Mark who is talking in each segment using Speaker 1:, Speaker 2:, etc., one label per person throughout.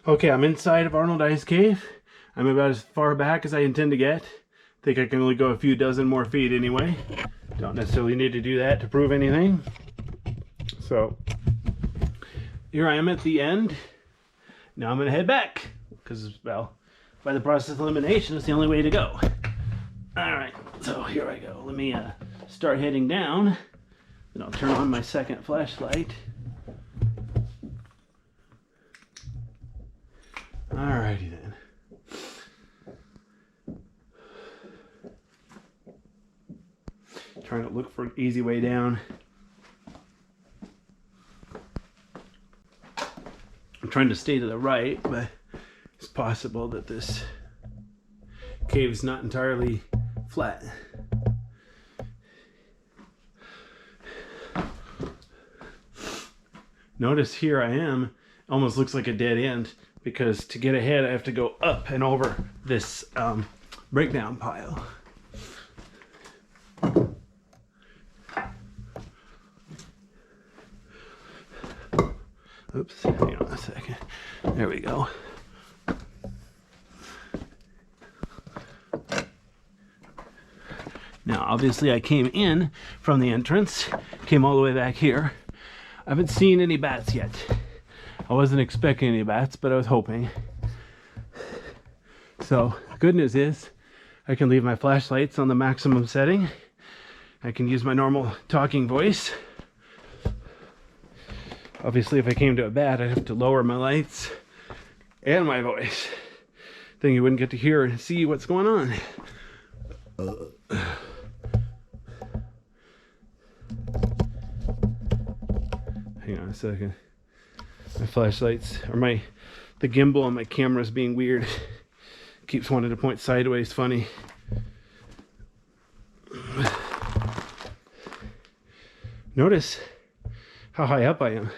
Speaker 1: Okay, I'm inside of Arnold Ice Cave. I'm about as far back as I intend to get. Think I can only go a few dozen more feet anyway. Don't necessarily need to do that to prove anything. So here I am at the end. Now I'm gonna head back because, well, by the process of elimination, it's the only way to go. All right, so here I go. Let me start heading down. Then I'll turn on my second flashlight. Alrighty then. Trying to look for an easy way down. I'm trying to stay to the right, but it's possible that this cave is not entirely flat. Notice here I am, almost looks like a dead end, because to get ahead I have to go up and over this breakdown pile. Oops, hang on a second. There we go. Now obviously I came in from the entrance, came all the way back here. I haven't seen any bats yet. I wasn't expecting any bats, but I was hoping. So, the good news is, I can leave my flashlights on the maximum setting. I can use my normal talking voice. Obviously, if I came to a bat, I'd have to lower my lights and my voice. Then you wouldn't get to hear and see what's going on. Hang on a second. My flashlights, or the gimbal on my camera is being weird. Keeps wanting to point sideways, funny. Notice how high up I am.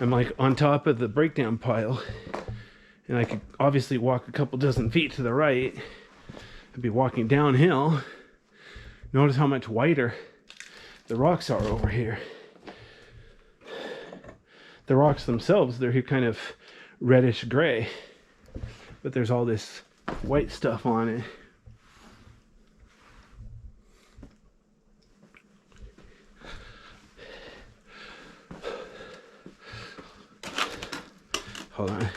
Speaker 1: I'm like on top of the breakdown pile, and I could obviously walk a couple dozen feet to the right. I'd be walking downhill. Notice how much whiter the rocks are over here. The rocks themselves, they're kind of reddish gray, but there's all this white stuff on it. Hold on,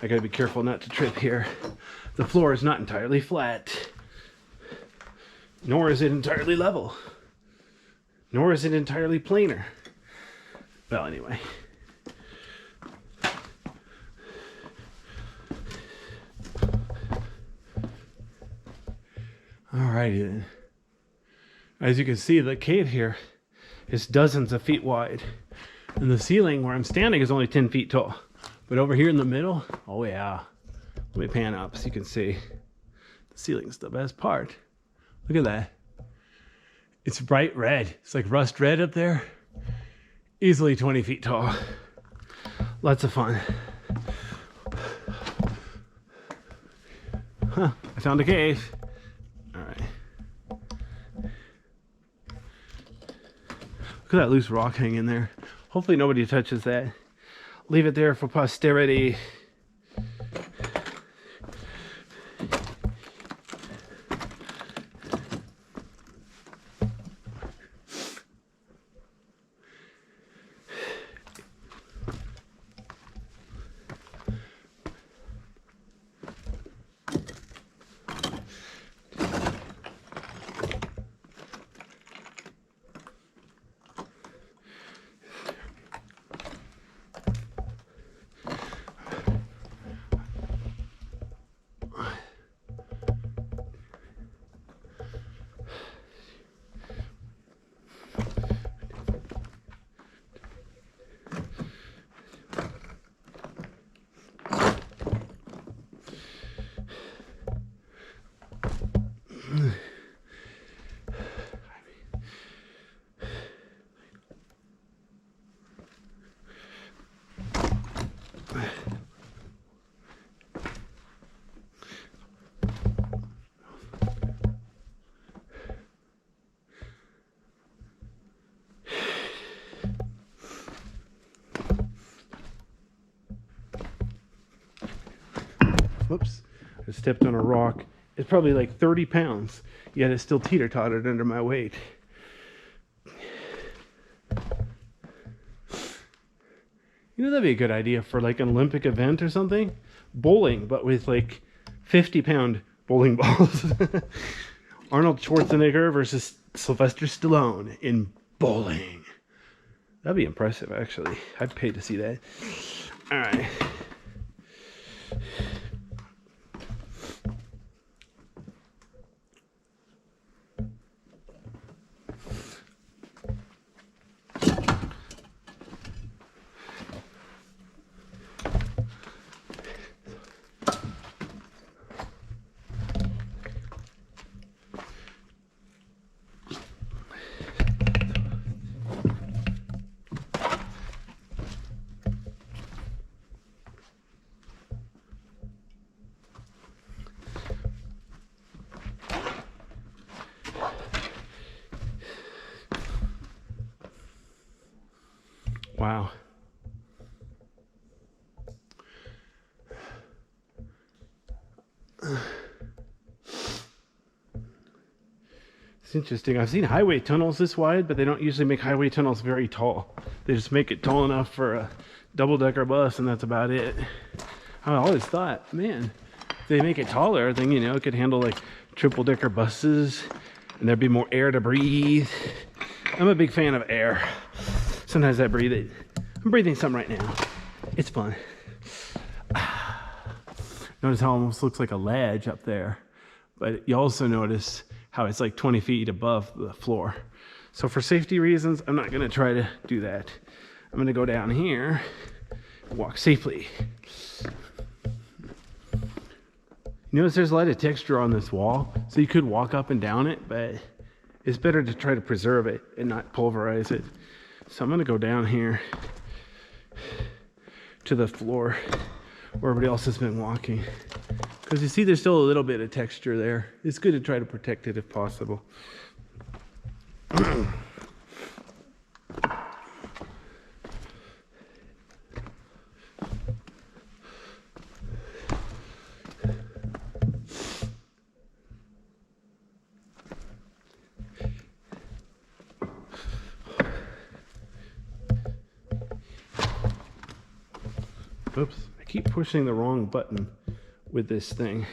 Speaker 1: I gotta be careful not to trip here. The floor is not entirely flat, nor is it entirely level, nor is it entirely planar. Well, anyway. Alrighty then. As you can see, the cave here is dozens of feet wide, and the ceiling where I'm standing is only 10 feet tall. But over here in the middle, oh yeah, let me pan up so you can see. The ceiling's the best part. Look at that. It's bright red. It's like rust red up there. Easily 20 feet tall. Lots of fun. Huh, I found a cave. Look at that loose rock hanging there. Hopefully nobody touches that. Leave it there for posterity. Whoops, I stepped on a rock. It's probably like 30 pounds, yet it still teeter-tottered under my weight. You know, that'd be a good idea for like an Olympic event or something. Bowling, but with like 50-pound bowling balls. Arnold Schwarzenegger versus Sylvester Stallone in bowling. That'd be impressive, actually. I'd pay to see that. All right. Wow. It's interesting. I've seen highway tunnels this wide, but they don't usually make highway tunnels very tall. They just make it tall enough for a double-decker bus, and that's about it. I always thought, man, if they make it taller, then, you know, it could handle like triple-decker buses, and there'd be more air to breathe. I'm a big fan of air. Sometimes I breathe it. I'm breathing some right now. It's fun. Notice how it almost looks like a ledge up there. But you also notice how it's like 20 feet above the floor. So for safety reasons, I'm not gonna try to do that. I'm gonna go down here and walk safely. You notice there's a lot of texture on this wall, so you could walk up and down it, but it's better to try to preserve it and not pulverize it. So I'm gonna go down here to the floor where everybody else has been walking. Because you see there's still a little bit of texture there. It's good to try to protect it if possible. Oops, I keep pushing the wrong button with this thing.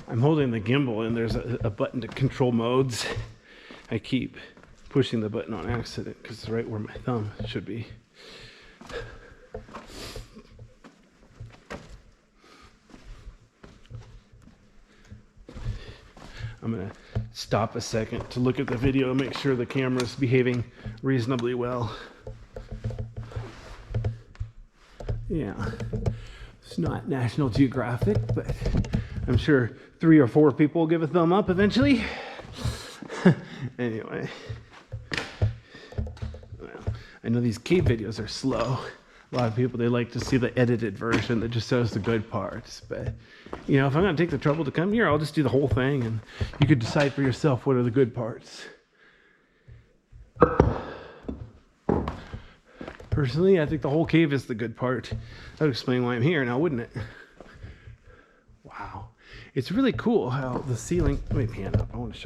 Speaker 1: I'm holding the gimbal and there's a button to control modes. I keep pushing the button on accident because it's right where my thumb should be. I'm gonna stop a second to look at the video and make sure the camera's behaving reasonably well. Yeah, it's not National Geographic, but I'm sure 3 or 4 people will give a thumb up eventually. Anyway, well, I know these cave videos are slow. A lot of people, they like to see the edited version that just shows the good parts. But, you know, if I'm going to take the trouble to come here, I'll just do the whole thing and you could decide for yourself what are the good parts. Personally, I think the whole cave is the good part. That would explain why I'm here now, wouldn't it? Wow. It's really cool how the ceiling, let me pan up, I want to show